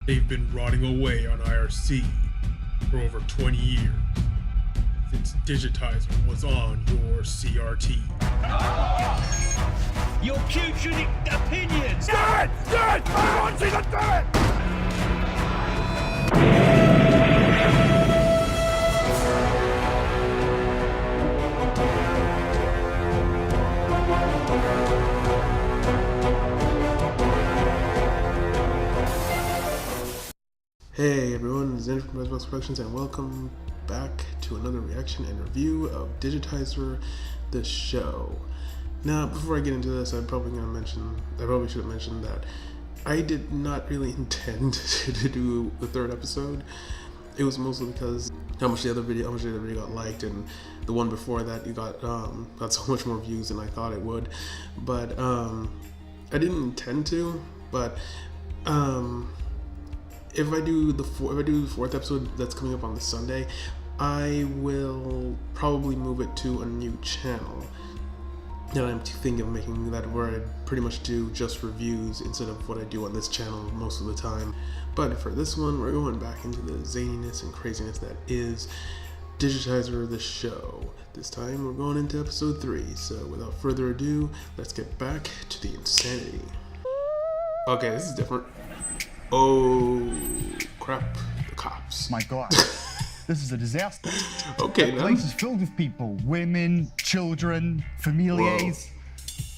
They've been rotting away on IRC for over 20 years, since Digitiser was on your CRT. Your putrid opinions! Do it! Do it! I want you to do it! Hey everyone, it's Andrew from Xbox Productions and welcome back to another reaction and review of Digitiser, the show. Now, before I get into this, I probably should have mentioned that I did not really intend to do the third episode. It was mostly because how much the other video got liked, and the one before that you got so much more views than I thought it would. But I didn't intend to, but if I do the fourth episode that's coming up on this Sunday, I will probably move it to a new channel. And I'm thinking of making that where I pretty much do just reviews instead of what I do on this channel most of the time. But for this one, we're going back into the zaniness and craziness that is Digitiser, the show. This time we're going into episode 3, so without further ado, let's get back to the insanity. Okay, this is different. Oh crap, the cops. My God, this is a disaster. Okay, the place is filled with people, women, children, familiars. Whoa.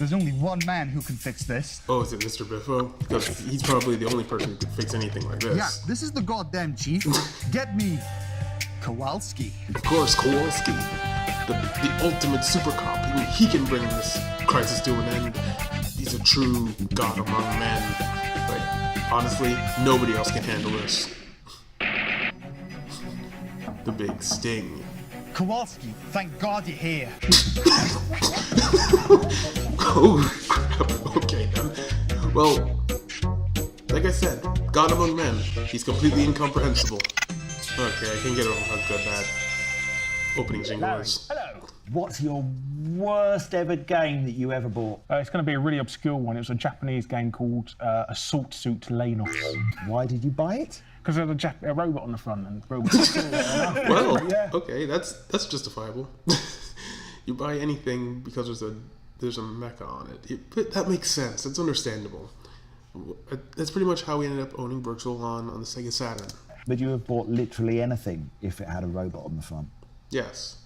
There's only one man who can fix this. Oh, is it Mr. Biffo? Because he's probably the only person who can fix anything like this. Yeah, this is the goddamn chief. Get me KOWLSKI. Of course, KOWLSKI, the ultimate super cop. He can bring this crisis to an end. He's a true god among men. But honestly, nobody else can handle this. The big sting. KOWLSKI, thank God you're here. Oh crap, okay then. Well, like I said, God among men. He's completely incomprehensible. Okay, I can get over how good that opening jingle is. Hello. What's your worst ever game that you ever bought? It's going to be a really obscure one. It was a Japanese game called Assault Suit Lanos. Why did you buy it? Because there's a robot on the front and robots. Well, yeah. Okay, that's justifiable. You buy anything because there's a mecha on it. That makes sense. That's understandable. That's pretty much how we ended up owning Virtual on the Sega Saturn. Would you have bought literally anything if it had a robot on the front? Yes.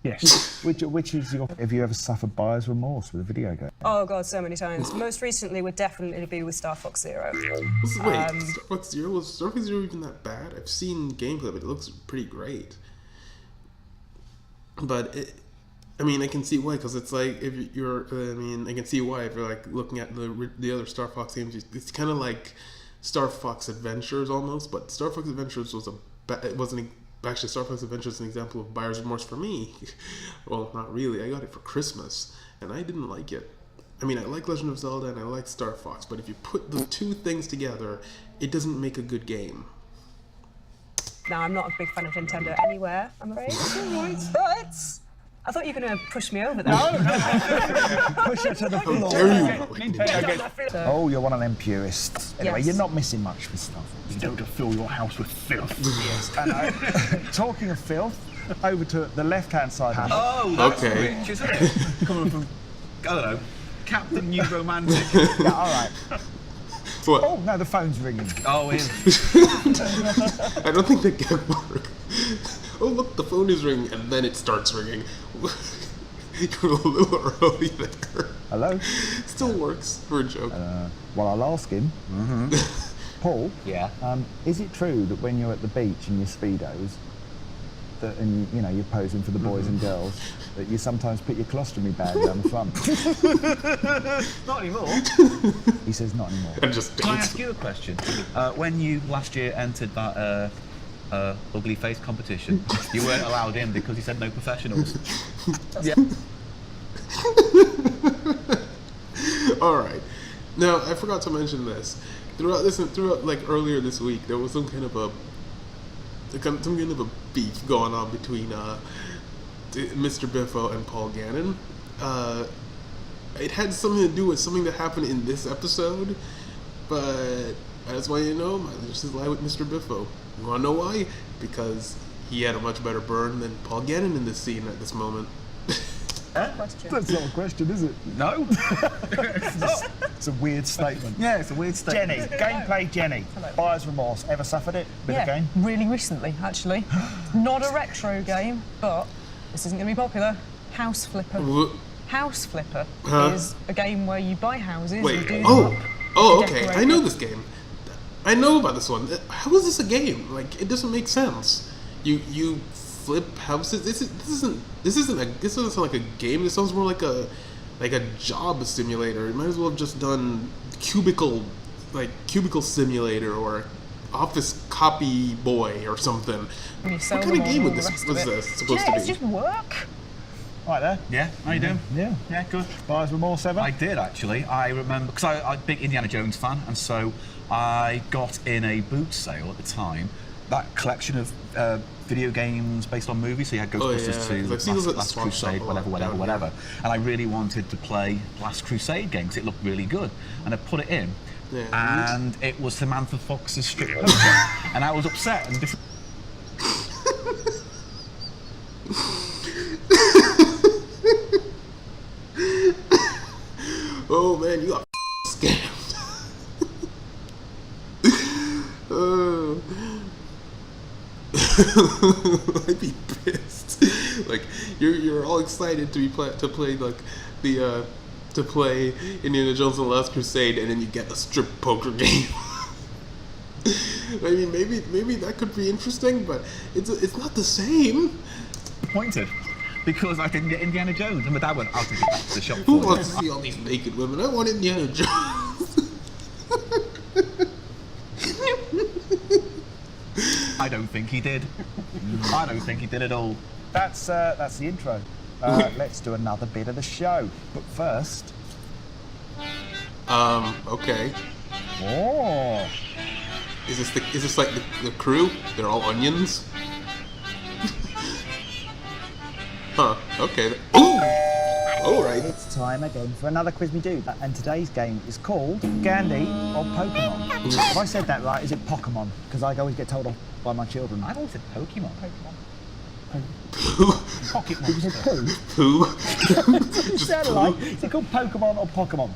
Yes. Which is your... Have you ever suffered buyer's remorse with a video game? Oh god, so many times. Most recently would definitely be with Star Fox Zero. Wait, Star Fox Zero? Was Star Fox Zero even that bad? I've seen gameplay, but it looks pretty great. But I mean, I can see why, because it's like if you're, I can see why if you're like looking at the other Star Fox games. It's kind of like Star Fox Adventures almost, but Star Fox Adventures Actually, Star Fox Adventures is an example of buyer's remorse for me. Well, not really. I got it for Christmas, and I didn't like it. I mean, I like Legend of Zelda and I like Star Fox, but if you put the two things together, it doesn't make a good game. Now, I'm not a big fan of Nintendo anywhere, I'm afraid. But I thought you were going to push me over there. No. Push her to the floor. Oh, you're one of them purists. Anyway, Yes. You're not missing much for stuff. You don't have to fill your house with filth. Yes, and talking of filth, over to the left-hand side. Oh, that's Okay. rich, isn't it? Coming from, I don't know, Captain New Romantic. Yeah, all right. What? Oh, no, the phone's ringing. Oh, yeah. I don't think that can work. Oh, look, the phone is ringing, and then it starts ringing. You're a little early there. Hello? Still works for a joke. Well, I'll ask him. Paul? Yeah? Is it true that when you're at the beach in your Speedos, and you're posing for the boys and girls, that you sometimes put your colostomy bag down the front? Not anymore. He says not anymore. And just Can I dance. ask you a question? When you last year entered that ugly face competition, you weren't allowed in because you said no professionals. Yeah. Alright. Now, I forgot to mention this. Throughout like earlier this week, there was some kind of a beef going on between Mr. Biffo and Paul Gannon. It had something to do with something that happened in this episode, but That's why you know my just lie with Mr. Biffo. You wanna know why? Because he had a much better burn than Paul Gannon in this scene at this moment. Question. That's not a question, is it? No. It's a weird statement. Yeah, it's a weird statement. Jenny, gameplay Jenny. Buyer's remorse. Ever suffered it? Bit of game? really recently, actually. Not a retro game, but this isn't going to be popular. House Flipper. House Flipper is a game where you buy houses and do them up. Oh, okay. I know this game. I know about this one. How is this a game? Like, it doesn't make sense. You flip houses. This isn't like a game. This sounds more like a job simulator. You might as well have just done cubicle simulator or office copy boy or something. What kind of game was this supposed to be? It's just work. Right there. Yeah, how you doing? Yeah. Yeah, good. Buyer's remorse ever? I did actually. I remember because I'm a big Indiana Jones fan, and so I got in a boot sale at the time that collection of video games based on movies. So you had Ghostbusters 2, I've seen those at the Last swap shop Crusade, a lot. whatever. And I really wanted to play Last Crusade game because it looked really good, and I put it in, and it was Samantha Fox's strip poker, and I was upset and. Oh man, you got scammed. I'd be pissed. Like you're all excited to play Indiana Jones and the Last Crusade, and then you get a strip poker game. I mean, maybe that could be interesting, but it's not the same. Disappointed because I didn't get Indiana Jones, and my dad went, "I'll take it back to the shop." Who wants to see all these naked women? I want Indiana Jones. I don't think he did. I don't think he did at all. That's the intro. Let's do another bit of the show. But first... Okay. Oh. Is this like the crew? They're all onions? Huh, okay. Ooh! Alright. It's time again for another quiz we do. And today's game is called Gandhi or Pokemon. Have I said that right? Is it Pokemon? Because I always get told off by my children. I've always said Pokemon. Pocket monster. Pooh? It sounded like, is it called Pokemon or Pokemon?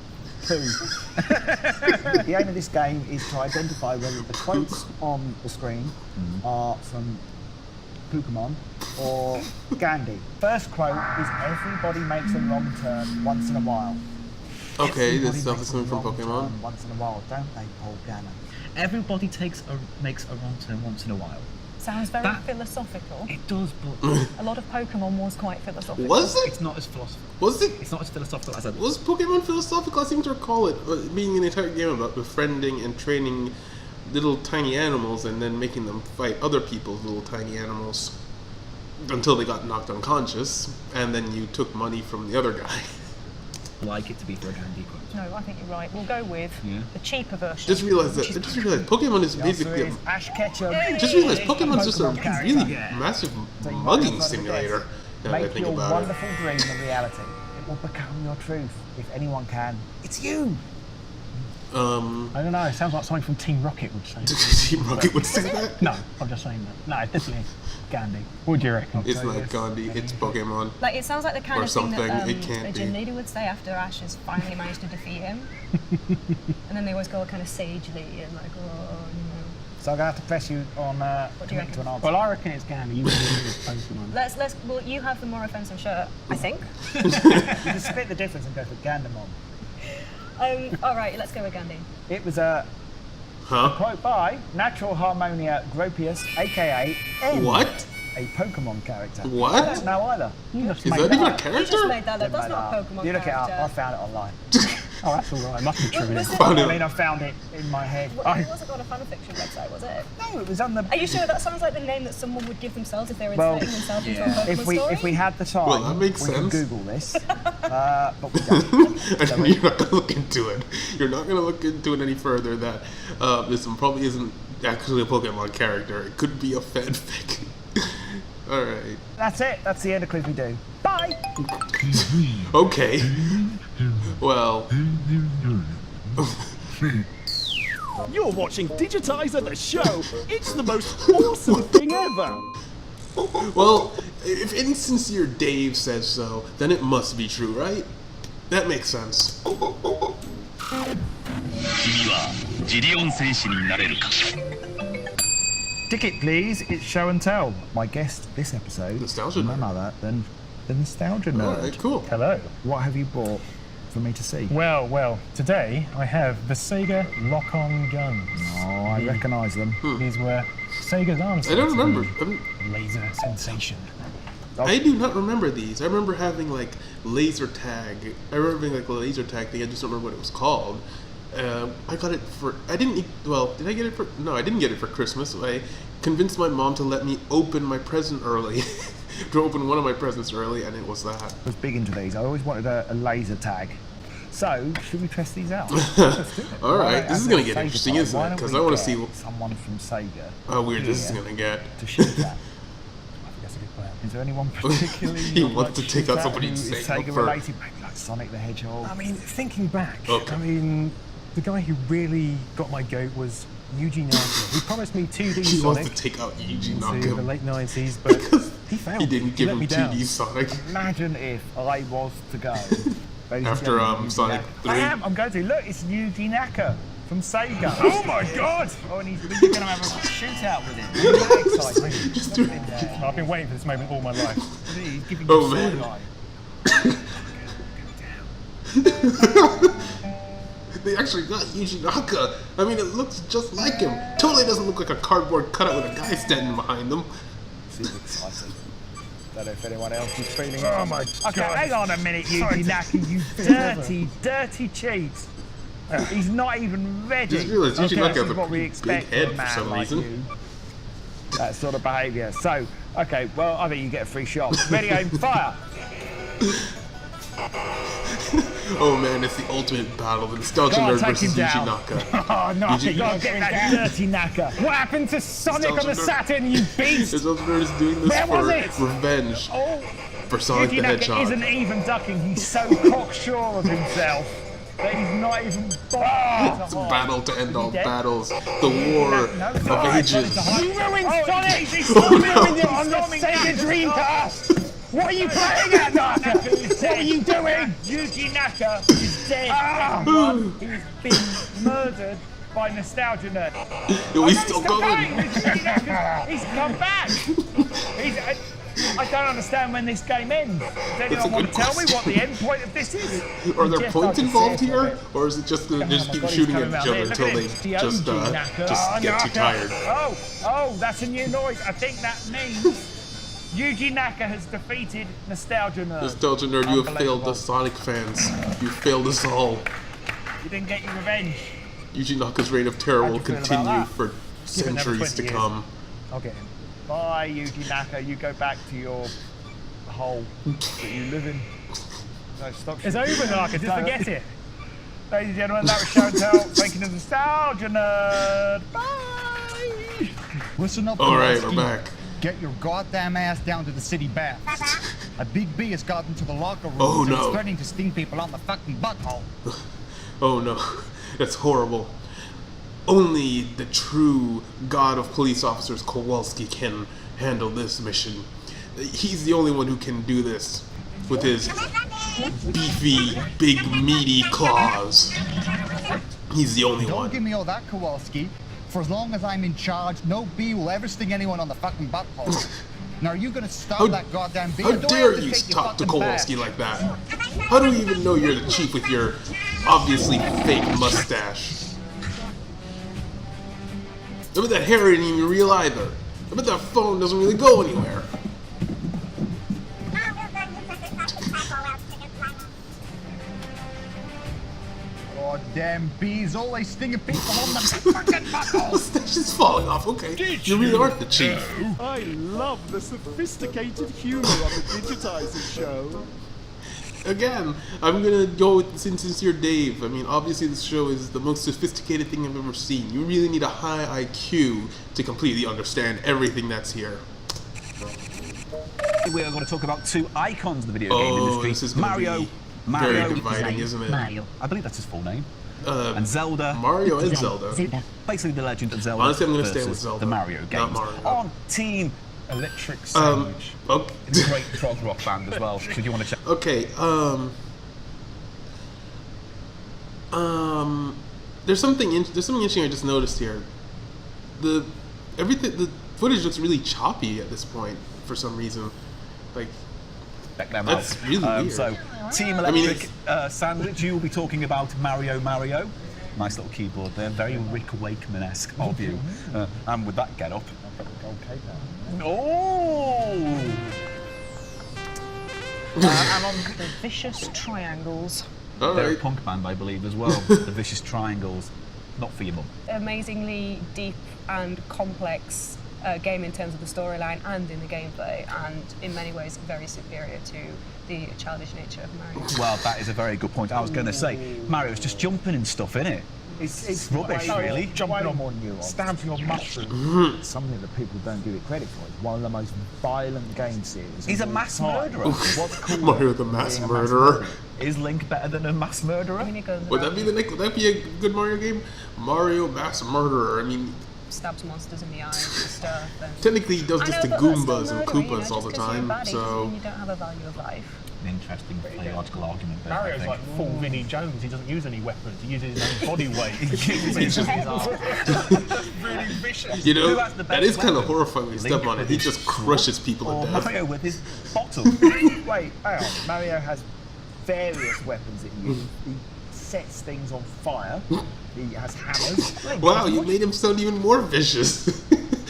Pooh. The aim of this game is to identify whether the quotes on the screen are from Pokemon or Gandhi. First quote is everybody makes a wrong turn once in a while. Okay, this stuff Makes is a coming from wrong Pokemon. turn once in a while, don't they, Paul Gannon? Everybody makes a wrong turn once in a while. Sounds very philosophical. It does, but A lot of Pokemon was quite philosophical. Was it? it's not as philosophical. Was it? It's not as philosophical as I. Was Pokemon philosophical? I seem to recall it being an entire game about befriending and training little tiny animals and then making them fight other people's little tiny animals until they got knocked unconscious, and then you took money from the other guy. Like it to be for a Gandhi quote. No, I think you're right. We'll go with the cheaper version. Just realized which is Pokemon is The answer basically is Ash Ketchum. just realized Pokemon's just a Pokemon character. really massive So you might mugging have got a simulator. guess. Now that I Make think your about wonderful dream a reality. It will become your truth. If anyone can, it's you. it. I don't know, it sounds like something from Team Rocket would say. Team Rocket would say that? No, I'm just saying that. No, it's definitely Gandhi. What do you reckon? It's not Gandhi, it's Pokemon. Like, it sounds like the kind Or of thing something, that it can't a gym be. leader would say after Ash has finally managed to defeat him. And then they always go kind of sagely and like, oh, you know. So I'm going to have to press you on What do you commit to an reckon? answer. Well, I reckon it's Gandhi. You would have Pokemon. Well, you have the more offensive shirt, I think. You can split the difference and go for Gandamon. All right, let's go with Gandhi. It was a Huh? quote by Natural Harmonia Gropius, aka N. What? A Pokemon character. I What? don't know either. You just Is made that that even a up. You just character? made that up. That's Made not that a up. Pokemon You look it up. I character. found it online. Oh, that's all right. It must be true. Was then. it? Found I it. mean, I found it in my head. It wasn't on a fanfiction website, was it? No, it was on the. Are you sure that sounds like the name that someone would give themselves if they were Well, inserting themselves into a Pokemon If we story? had the time, Well, that makes we could sense. Google this, but we don't. And you're not going to look into it. You're not going to look into it any further that this one probably isn't actually a Pokemon character. It could be a fanfic. Alright. That's it. That's the end of Quiz We Do. Bye. Okay. Well. You're watching Digitiser the show. It's the most awesome thing ever. Well, if Insincere Dave says so, then it must be true, right? That makes sense. Ticket, please. It's show and tell. My guest this episode, Nostalgia none Nerd. other than the Nostalgia Nerd. Alright, cool. Hello. What have you brought for me to see? Well, today I have the Sega Lock-On guns. Oh, I recognise them. These were Sega's answer I don't to remember. the laser sensation. I do not remember these. I remember having like laser tag. I remember having like a laser tag thing. I just don't remember what it was called. I got it for. I didn't. Well, did I get it for? No, I didn't get it for Christmas. I convinced my mom to let me open my present early. To open one of my presents early, and it was that. I was big into these. I always wanted a laser tag. So, should we test these out? All right, this is gonna get interesting, isn't it? Because I want to see someone from Sega. how weird this is gonna get. To shoot that. That's a good plan. Is there anyone particularly? He you'd wants to like take shoot out at somebody who and is say Sega go for- related, maybe like Sonic the Hedgehog. I mean, thinking back, Okay. I mean, the guy who really got my goat was Yuji Naka. He promised me 2D He wants Sonic to take out Yuji into the Naka late 90s, but he failed. he didn't give let him me down. 2D Sonic Imagine if I was to go ladies and after gentlemen, Yuji Sonic Naka. 3. I'm going to. Look, it's Yuji Naka from Sega. Oh my god! Oh, and you're going to have a shootout with him. That exciting. Just do I've been waiting for this moment all my life. He's giving Oh, you man. sword eye. They actually got Yuji Naka. I mean, it looks just like him. Totally doesn't look like a cardboard cutout with a guy standing behind them. Super exciting. Don't know if anyone else is feeling it. Oh my Okay, god. hang on a minute, Sorry. Yuji Naka, you dirty cheat. He's not even ready. Just realised Yuji Naka this has is a what we pretty expect big from a head for man some like reason. you. That sort of behaviour. So, okay, well, I think you get a free shot. Ready, aim, fire. Oh man, it's the ultimate battle. The Nostalgia Go on, Nerd take versus him Yuji down. Naka. Oh, no, Yuji- go get that dirty Naka. What happened to Sonic on the Nostalgia Nerd. Saturn, you beast? Nostalgia Nerd is doing this Where was for it? revenge Oh, for Sonic Yuji the Naka Hedgehog. isn't even ducking. He's so cocksure of himself that he's not even bothering It's to a hide. battle to end all dead? battles. The war No, of ages. You ruined Sonic! He's Oh, no. ruined it on the Sega Dreamcast! What are you playing at, Naka? What are you doing? Yuji Naka is dead. Everyone. He's been murdered by Nostalgia Nerd. He's still He's come going. back. Yuji Naka. He's come back. I don't understand when this game ends. Does anyone want good to tell me question. what the end point of this is? Are there Just points like a involved circle here? bit. Or is it just they just Oh my keep God, he's shooting at coming each out other there. Look until at they this. The just OG Naka. Oh, get too Naka. tired? Oh, that's a new noise. I think that means Yuji Naka has defeated Nostalgia Nerd. Nostalgia Nerd, you have failed Unbelievable. the Sonic fans. You failed us all. You didn't get your revenge. Yuji Naka's reign of terror How'd will you feel about continue that? for Give it another centuries 20 to years. come. I'll get him. Bye, Yuji Naka. You go back to your hole that you live in. No, stop. It's over, Naka, just forget it. Ladies and gentlemen, that was Show and Tell. Thank you to Nostalgia Nerd. Bye. Listen up, All right, KOWLSKI. we're back. Get your goddamn ass down to the city baths. A big B has gotten to the locker room Oh, and no. is threatening to sting people on the fucking butthole. Oh no, that's horrible. Only the true god of police officers, KOWLSKI, can handle this mission. He's the only one who can do this with his beefy, big, meaty claws. He's the only Don't one. give me all that, KOWLSKI. For as long as I'm in charge, no B will ever sting anyone on the fucking butthole. Now, are you gonna stop How- that goddamn B? How or do I dare have to you take your talk to fucking KOWLSKI badge? like that? How do you even know you're the chief with your obviously fake mustache? I bet that hair ain't even real either. I bet that phone doesn't really go anywhere. Goddamn bees always stinging people on the fucking butthole. Mustache is falling off. Okay, you really aren't the chief. I love the sophisticated humor on the Digitiser show. Again, I'm gonna go with Sincere Dave. I mean, obviously this show is the most sophisticated thing I've ever seen. You really need a high IQ to completely understand everything that's here. We are going to talk about two icons of the video game Oh, industry. this is gonna Mario. be Mario very dividing, isn't it? Mario. I believe that's his full name. and Zelda. Mario and Zelda. Basically, the Legend of Zelda. Honestly, I'm going to stay with versus Zelda. The Mario games. Not Mario. On Team Electric Sandwich. Okay. It's a great prog rock band as well. Should you want to check? Okay. There's something interesting I just noticed here. The footage looks really choppy at this point for some reason. Like, that's really weird. So, Team Electric Sandwich, you will be talking about Mario. Nice little keyboard there, very Rick Wakeman-esque of you. And with that get up. Oh! And on the Vicious Triangles. They're a punk band, I believe, as well. The Vicious Triangles. Not for your mum. Amazingly deep and complex game in terms of the storyline and in the gameplay, and in many ways very superior to the childish nature of Mario. Well, that is a very good point. I was going to say, Mario's just jumping and stuff, innit? It's rubbish, really. Jumping on more nuance. Stamping on mushrooms. Something that people don't give it credit for. It's one of the most violent game series. He's a mass murderer. What's cooler Mario the mass murderer. Is Link better than a mass murderer? Would that be a good Mario game? Mario mass murderer. I mean, stabs monsters in the eyes and stuff. And technically, he does this to Goombas and Koopas all the time. So you don't have a value of life. An interesting theological argument there. Mario's like full Vinnie Jones. He doesn't use any weapons. He uses his own body weight. Really vicious. You know, that is kind of horrifying when you step on it. He just crushes people to death. Mario with his bottle. Wait, hang on. Mario has various weapons that he uses. He sets things on fire. He has hammers. Wow, you made him sound even more vicious.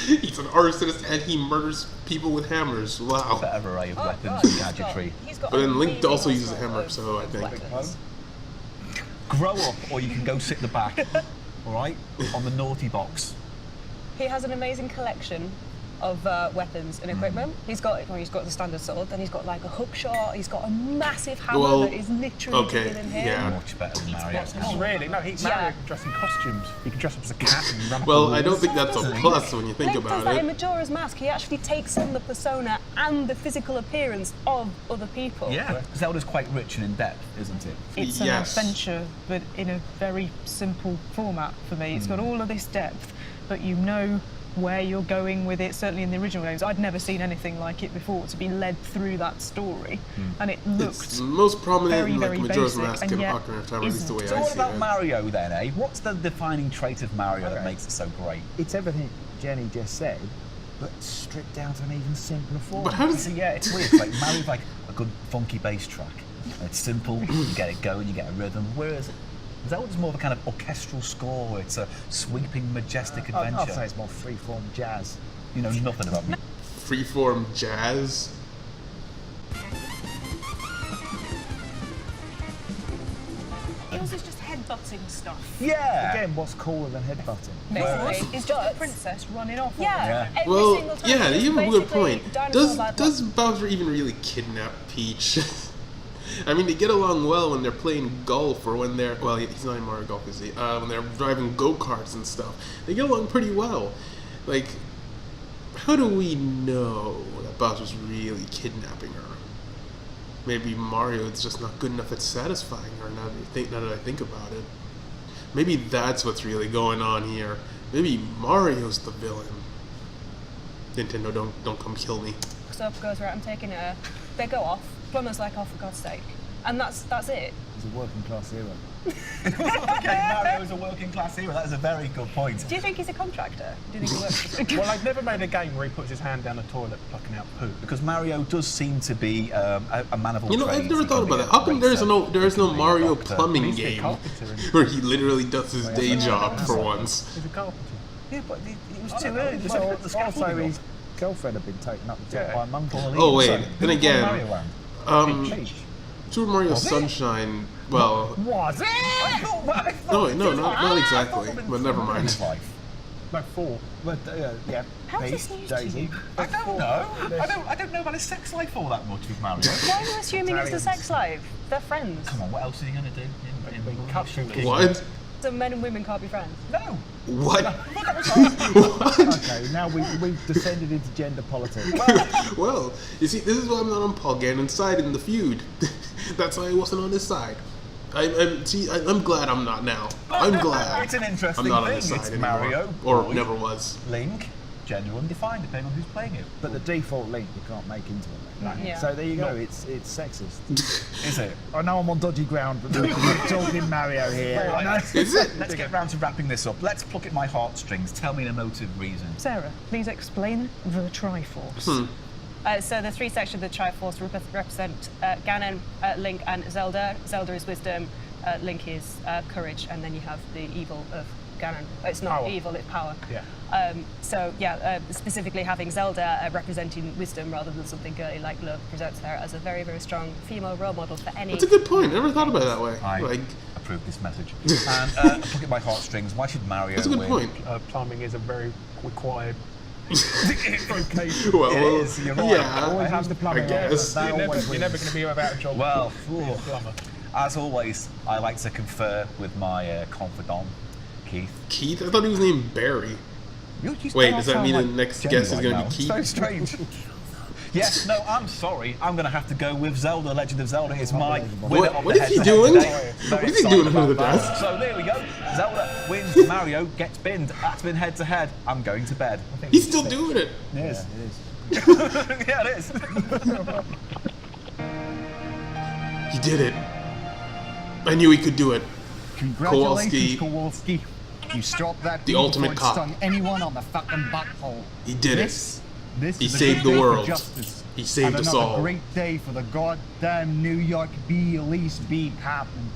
He's an arsonist and he murders people with hammers. Wow. Better array of weapons and gadgetry. But then Link also uses a hammer, so I think. Grow up, or you can go sit in the back. All right, on the naughty box. He has an amazing collection of weapons and equipment. He's got the standard sword, then he's got like a hook shot, he's got a massive hammer that is literally bigger than him. Yeah. Much better than Mario. Not really. No, Mario can dress in costumes. He can dress up as a cat and run up Well, the I don't walls. think that's a plus when you think Link does about that in it. Majora's Mask. He actually takes on the persona and the physical appearance of other people. Yeah, Zelda's quite rich and in depth, isn't it? It's an adventure, but in a very simple format for me. It's got all of this depth, but you know where you're going with it. Certainly in the original games, I'd never seen anything like it before, to be led through that story. And it looked It's most prominent very, in like very Majora's basic, Mask and and yet Ocarina of Time, at least the way So I what see about it. Mario then, eh? What's the defining trait of Mario that makes it so great? It's everything Jenny just said, but stripped down to an even simpler form. But how does Yeah, it's weird. Like Mario's like a good funky bass track. It's simple, you get it going, you get a rhythm. Whereas Zelda's more of a kind of orchestral score. It's a sweeping, majestic adventure. I'd say it's more freeform jazz. You know nothing about me. freeform jazz? Yours is just headbutting stuff. Yeah. Again, what's cooler than headbutting? Basically, it's just a princess running off. Yeah. Every Well, single time. yeah, you have a good Basically, point. dinosaur bad Does Bowser even really kidnap Peach? I mean, they get along well when they're playing golf or when they're... Well, he's not in Mario Golf, is he? When they're driving go-karts and stuff. They get along pretty well. Like, how do we know that Bowser's really kidnapping her? Maybe Mario's just not good enough at satisfying her, now that I think about it. Maybe that's what's really going on here. Maybe Mario's the villain. Nintendo, don't come kill me. Stuff goes right, I'm taking her. They go off. Plumber's like, oh, for God's sake. And that's it. He's a working class hero. Okay, Mario's a working class hero. That is a very good point. Do you think he's a contractor? Do you think he works for Well, I've never made a game where he puts his hand down the toilet plucking out poo. Because Mario does seem to be a man of all You know, trades. I've never He thought can be about a that. How come there is racer, no he can be a Mario doctor. plumbing He's a game carpenter and- where he literally does his day job for once? He's a carpenter. Yeah, but it was too early. There's Well, only the scaffolding also, up. his girlfriend had been taken up the top by a monkey. Oh wait, So, then who won again, Mario Land? Peach. Super Mario Sunshine. Well, Was it? I thought no, not exactly. But never mind. No, 4. But, yeah, How's Peach, this news to Daisy. you? I don't know. I don't know about his sex life all that much with Mario. Why are you assuming it's a sex life? They're friends. Come on, what else are you going to do? In Capsule King. What? So men and women can't be friends. No. What? Okay, now we've descended into gender politics. Well, you see, this is why I'm not on Paul Gannon's side in the feud. That's why I wasn't on his side. I'm glad I'm not now. I'm glad. It's an interesting I'm not thing. on this side It's anymore. Mario, Or boy, never was. Link, gender undefined, depending on who's playing it. But the default Link you can't make into a Link. Yeah. So there you go. It's sexist. Is it? I know I'm on dodgy ground, but we're talking Mario here. I know. Is it? Let's get round to wrapping this up. Let's pluck at my heartstrings. Tell me an emotive reason. Sarah, please explain the Triforce. So the three sections of the Triforce represent Ganon, Link, and Zelda. Zelda is wisdom, Link is courage, and then you have the evil of Ganon. It's not Power. evil, it's power. Yeah. Specifically having Zelda representing wisdom rather than something girly like love presents her as a very, very strong female role model for any. That's a good point. I never thought about it that way. I approve this message. And pluck at my heartstrings. Why should Mario That's a good win? point. Plumbing is a very required Well, It is, you're right. yeah, Always has the I plumbing. guess. That You're always never wins. going to be without a job. Well, plumber. as always, I like to confer with my confidant, Keith. Keith? I thought he was named Barry. Wait, does that mean the next guest is going to be Keith? It's very strange. Yes, no, I'm sorry. I'm going to have to go with Zelda. Legend of Zelda is my winner of What the is he head-to-head doing? today. What Very is he doing excited under the about that. desk? So there we go. Zelda wins. Mario gets binned. That's been head-to-head. I'm going to bed. He's still doing it. Yes, it is. Yeah, it is. He did it. I knew he could do it. Congratulations, KOWLSKI. You stopped that The beat ultimate before it cop. stung anyone on the fucking butthole. He did it. This He is a saved good the day for world. justice. He saved and us another all. great day for the goddamn New York Police Department.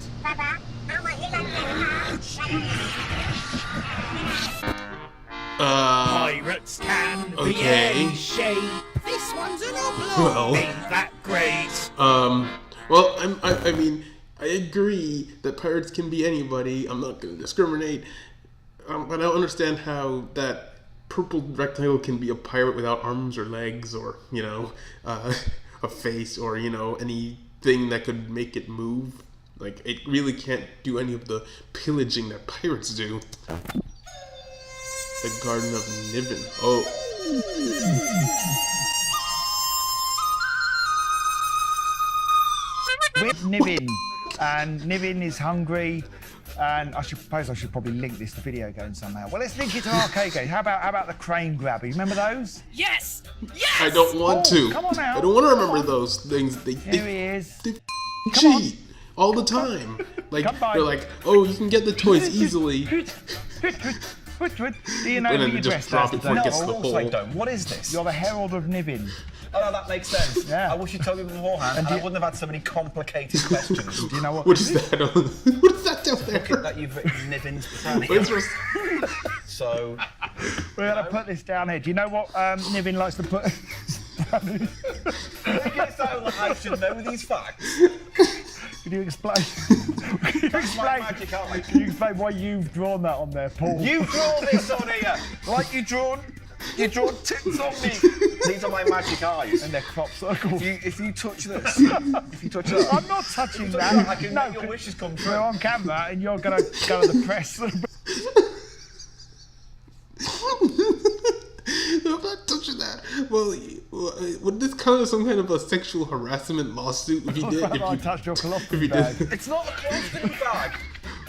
Pirates can be okay. any shape. This one's an oblong. Well. Ain't that great? Well, I mean, I agree that pirates can be anybody. I'm not going to discriminate. But I don't understand how that purple rectangle can be a pirate without arms or legs or, a face or, anything that could make it move. Like, it really can't do any of the pillaging that pirates do. The Garden of Niven. Oh. With Niven, and Niven is hungry, and I suppose I should probably link this to video games somehow. Well, let's link it to arcade games. How about the crane grabber? You remember those? Yes! Yes! I don't want to. Come on now. I don't want to Come remember on. those things. Here he is. They Come on. cheat all the time. Like, Come by. they're like, oh, you can get the toys easily. Do you know And then who they you're just dressed drop as? it before it today? gets to the Of course I hole. don't. What is this? You're the Herald of Niven. Oh, no, that makes sense. Yeah. I wish you'd told me beforehand, and I wouldn't have had so many complicated questions. Do you know what? What is that? What is that down there? That you've written Niven's plan. Where's your- So, We're going to put this down here. Do you know what Niven likes to put? make it sound like I should know these facts. Can you explain? That's my magic eye. Can you explain why you've drawn that on there, Paul? You draw this on here, like you drawn tits on me. These are my magic eyes. And they're crop circles. If you touch this, if you touch that, I'm not touching that. I can make your wishes come true. We're on camera, and you're going to go to the press. No, I'm not touching that. Well, would this count as some kind of a sexual harassment lawsuit if you did? I If you, touched your if colostomy you bag. did. It's not a colostomy bag.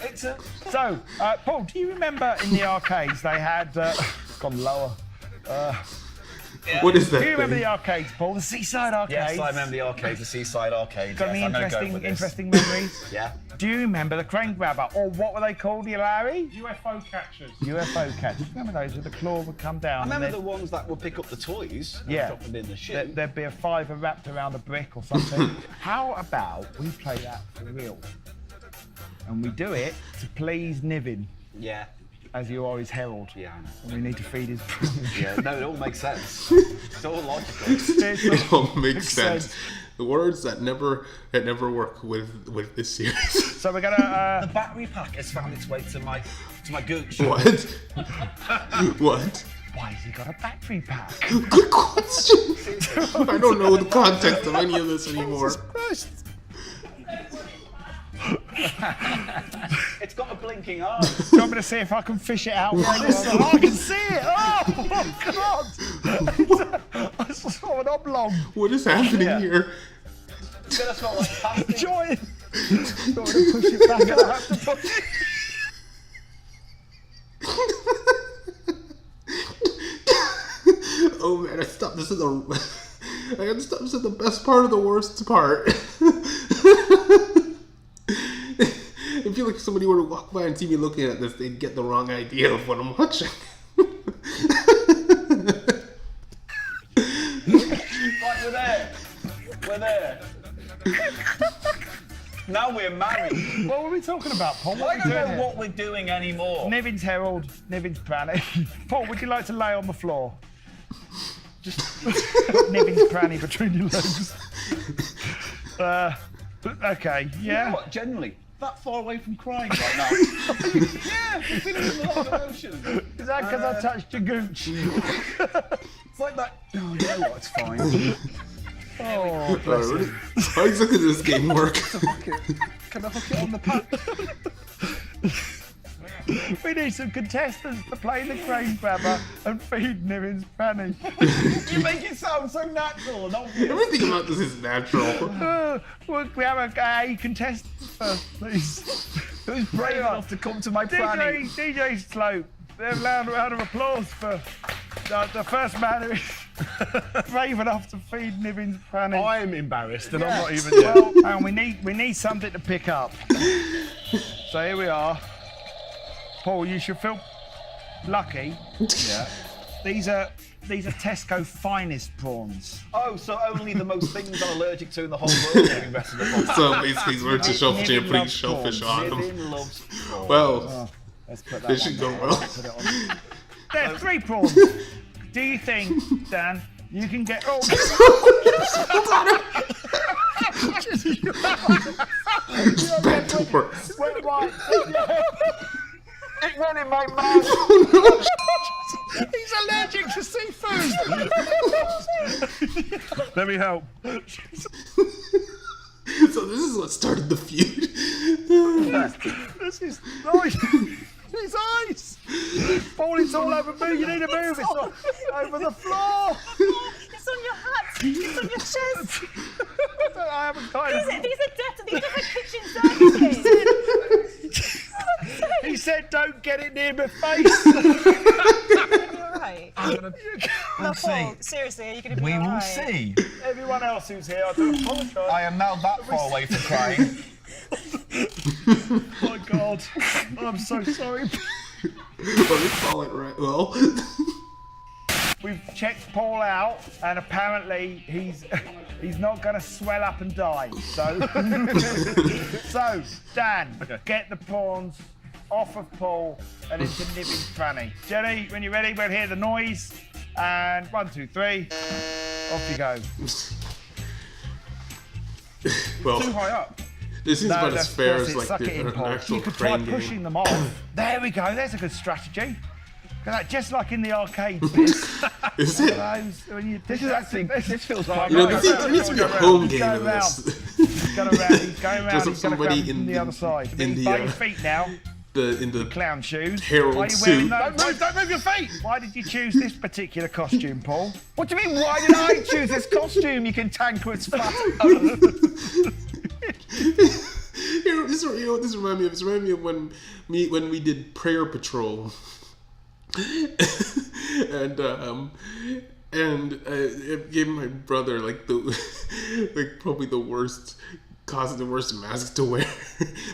It's a. So, Paul, do you remember in the arcades they had... gone lower. What is that? Do you remember thing? the arcades, Paul? The seaside arcades? Yes, I remember the arcades, the seaside arcades. Got Yes, any I know going with this. interesting memories? Yeah. Do you remember the crane grabber? Or what were they called, you Larry? UFO catchers. UFO catchers. Remember those where the claw would come down? I remember and the ones that would pick up the toys and Yeah. drop them in the shoe. there'd be a fiver wrapped around a brick or something. How about we play that for real? And we do it to please Niven, Yeah. as you are his herald. Yeah, I know. And we need to feed his... Yeah, no, it all makes sense. It's all logical. It all makes sense. The words that never work with this series. So we're gonna... The battery pack has found its way to my gooch. What? What? Why has he got a battery pack? Good question. I don't know the context of any of this anymore. It's got a blinking eye. Do you want me to see if I can fish it out? Oh, I can see it! Oh, God! I saw an oblong. What is happening here? It's gonna smell like pasty. Joy! Got to push it back. I have to push it. Oh man, I stopped this at the. I had to stop this at the best part of the worst part. I feel like if somebody were to walk by and see me looking at this, they'd get the wrong idea of what I'm watching. Right, we're there. We're there. Now we're married. What were we talking about, Paul? I don't know what we're doing anymore. Niven's Herald, Niven's Pranny. Paul, would you like to lay on the floor? Just Niven's Pranny between your legs. Okay, yeah. You know what, generally, that far away from crying right now. Yeah, I'm feeling a lot of emotion. Is that because I touched your gooch? It's like that. Oh, you know what, it's fine. Oh, bless you. How exactly does this game work? Can I hook it on the pack? We need some contestants to play the crane grabber and feed Niven's Pranny. You make it sound so natural and obvious. Everything about this is natural. We have a contestant first, please. Who's brave enough to come to my Pranny? DJ Slope. A loud round of applause for the first man who is brave enough to feed Niven's Pranny. I am embarrassed, and I'm not even yet. Well, and we need something to pick up. So here we are. Paul, you should feel lucky. Yeah. These are Tesco finest prawns. Oh, so only the most things I'm allergic to in the whole world are being rested upon. So basically, he's wearing shellfish and putting shellfish on them. Niven loves prawns. Well, Let's put that this should go well. Put it on. There are 3 prawns. Do you think, Dan, you can get... Oh, back to work. wait, right. It went in my mouth. He's allergic to seafood. Let me help. So this is what started the feud. This is nice. His eyes. Paul, it's all over me. You need to move. It's not over the floor. It's on your hat. It's on your chest. I haven't got it. These are kitchen surfaces. He said, "Don't get it near my face." You're right. We'll Paul, see. seriously, are you going to be We all will right? see. Everyone else who's here, I do apologise. I am now that far away from crying. My God, I'm so sorry. Let me call it right. Well, We've checked Paul out, and apparently he's not going to swell up and die. So, so Dan, get the prawns off of Paul and into Niven's Pranny. Jenny, when you're ready, we'll hear the noise. And 1, 2, 3, off you go. well, Too high up. this seems about as fair as like Suck it in, an Paul. actual You could try crane pushing game. them off. There we go. There's a good strategy. Just like in the arcades bit. Is it? This is actually. This feels like. You know, there needs to be a home game Go of round. this. He's going around. He's going Just round. He's going to somebody grab from the other side. in the, By your feet now. in the Clown shoes. Herald Why are you wearing suit. those? Don't move your feet. Why did you choose this particular costume, Paul? What do you mean, why did I choose this costume, you cantankerous fat? This reminded me of. This reminded me of when we did Prayer Patrol, and it gave my brother like probably the worst costume, the worst mask to wear.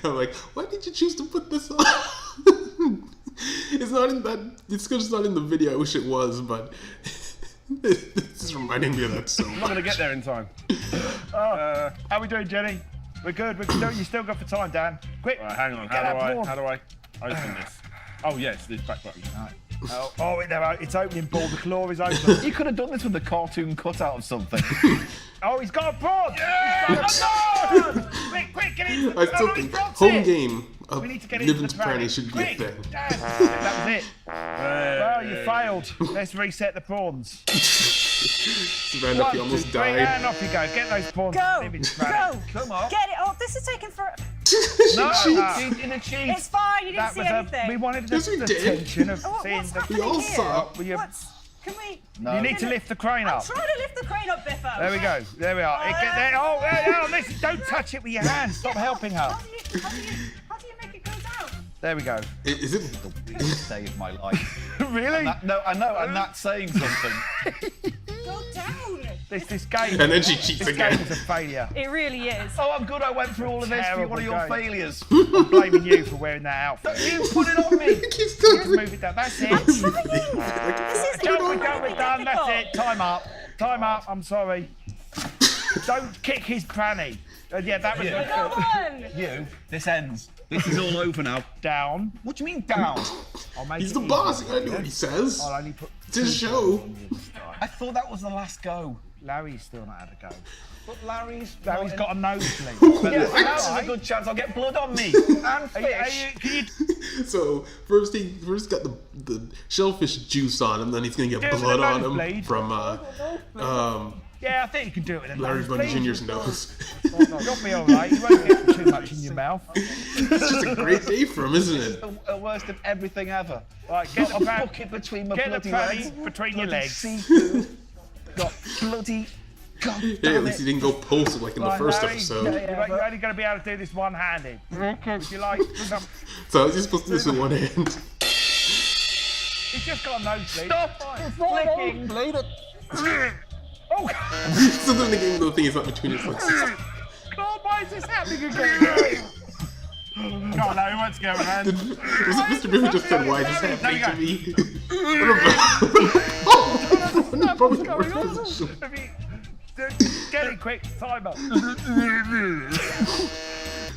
I'm like, why did you choose to put this on? It's not in that. It's just not in the video. I wish it was, but this is reminding me of that so I'm not much. going to get there in time. How we doing, Jenny? We're good. You still got for time, Dan. Quick. Right, hang on. Get that prawn. How do I open this? Oh, yes, this back button. Oh, it's opening, Paul. The claw is open. You could have done this with a cartoon cutout of something. Oh, he's got a prawn! Yeah! He's got a prawn! Quick, get in! I still think home game of We need to get into Niven's the Pranny. Pranny should be a Quick, thing. Dan. That was it. Well, you failed. Let's reset the prawns. Savannah, 1, he 2, almost 3, died. and off you go. Get those prawns. Go! Niven's Pranny. Go! Come on. Get it! Oh, this is taking for. No, Cheat in a cheat. It's fine. You didn't see anything. we wanted Yes, the we did. tension of Oh, seeing what's the. happening all here? saw. Well, you- What's? Can we? No. You need to lift the crane up. Try to lift the crane up, Biffo. There we go. There we are. Listen, don't touch it with your hands. Stop helping her. How do you make it go down? There we go. Is it? The biggest day of my life. Really? No, I know, and that's saying something. Go down. This game. And then she cheats This again. game is a failure. It really is. Oh, I'm good I went through all of this for one of your Terrible game. failures. I'm blaming you for wearing that outfit. You put it on me. Keeps doing Just move it down. That's it. This is We're done. That's difficult. it. Time up. Time up. I'm sorry. Don't kick his granny. Yeah, that was Come on. You, this ends. This is all over now. down. What do you mean down? I'll make He's it the easy. boss. You gotta do what he says. I'll only put It's his show. I thought that was the last go. Larry's still not had a go. But Larry's Got a nosebleed. But Yeah, now there's a good chance I'll get blood on me and fish. So first he got the shellfish juice on him, then he's gonna get Do it with blood a on him nosebleed. from Yeah, I think you can do it with a Larry Bunny nosebleed. Jr.'s nose. You'll be all right. You won't get too much in your mouth. It's just a great day for him, isn't it? The worst of everything ever. Right, get Got the a pan- bucket between my get the bloody fanny legs. between your bloody legs. Seafood. Got bloody. God Hey, damn at least it. he didn't go postal like in the Right, first Larry, episode. You're only going to be able to do this one-handed. If you like. So is he supposed to do this with one hand? He's just got a nosebleed. Stop flicking. Oh, So then the game, the thing is not between his legs. God, why is this happening again? Come on, Larry, what's going on? Was it Mr. Biffy just said, why is this happening to me? Probably the worst position. Get it quick, timer.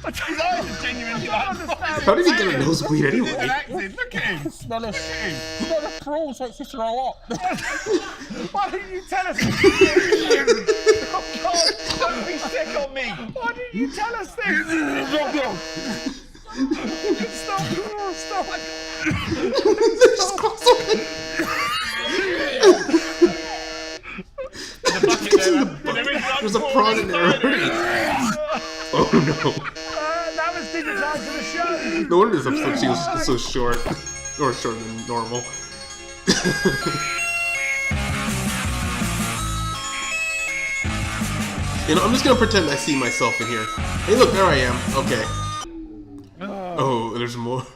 His eyes are genuinely like. How did he get a nosebleed anyway? Look at him. Smell of crawl, so it's just throw up. Why didn't you tell us? Oh God, don't be sick on me. Why didn't you tell us this? Stop! Stop! There's a prawn in there already. Oh no. That was Digitiser the show. No wonder this episode she was so short. Or shorter than normal. You know, I'm just gonna pretend I see myself in here. Hey look, there I am. Okay. Oh, there's more.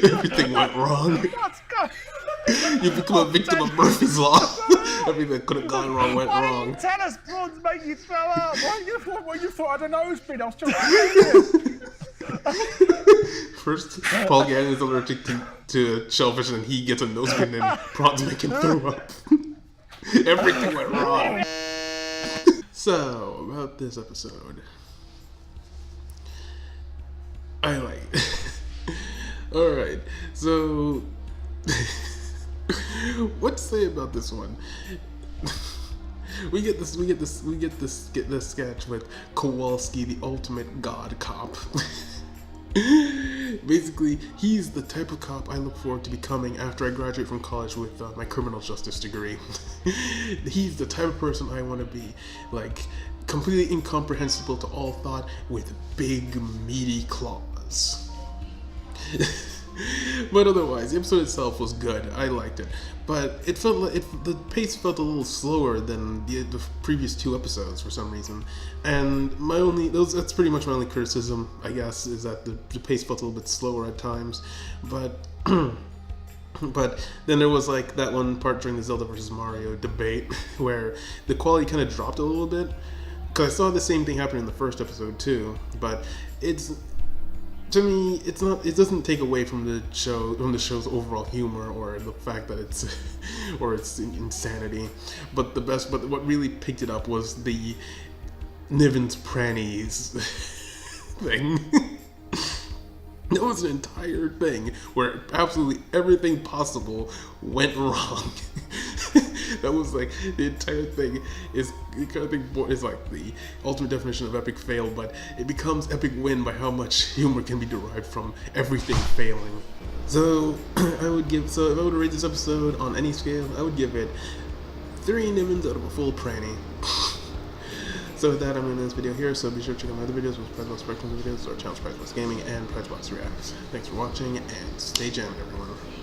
Everything went wrong. You become a victim of Murphy's Law. Everything that could have gone wrong went wrong. Tell us prawns make you throw up. You thought I had a nosebleed? I was trying First, Paul Gannon is allergic to shellfish and he gets a nosebleed and prawns make him throw up. Everything went wrong. So, about this episode. I like it. Alright, so... what to say about this one? We get this sketch with KOWLSKI, the ultimate god cop. Basically, he's the type of cop I look forward to becoming after I graduate from college with my criminal justice degree. He's the type of person I want to be, like, completely incomprehensible to all thought with big, meaty claws. But otherwise, the episode itself was good. I liked it, but it felt like the pace felt a little slower than the previous two episodes for some reason. And that's pretty much my only criticism, I guess, is that the pace felt a little bit slower at times. But but then there was like that one part during the Zelda versus Mario debate where the quality kind of dropped a little bit. Because I saw the same thing happen in the first episode too, but to me, it doesn't take away from the show's overall humor or the fact that it's insanity. But what really picked it up was the Niven's Prannies thing. That was an entire thing where absolutely everything possible went wrong. That was like the entire thing is like the ultimate definition of epic fail, but it becomes epic win by how much humor can be derived from everything failing. So if I would rate this episode on any scale, I would give it 3 Nivens out of a full pranny. So with that, I'm going to end this video here, so be sure to check out my other videos with Project Spectrum videos, or channel Project Gaming and Project Reacts. Thanks for watching, and stay jammed, everyone.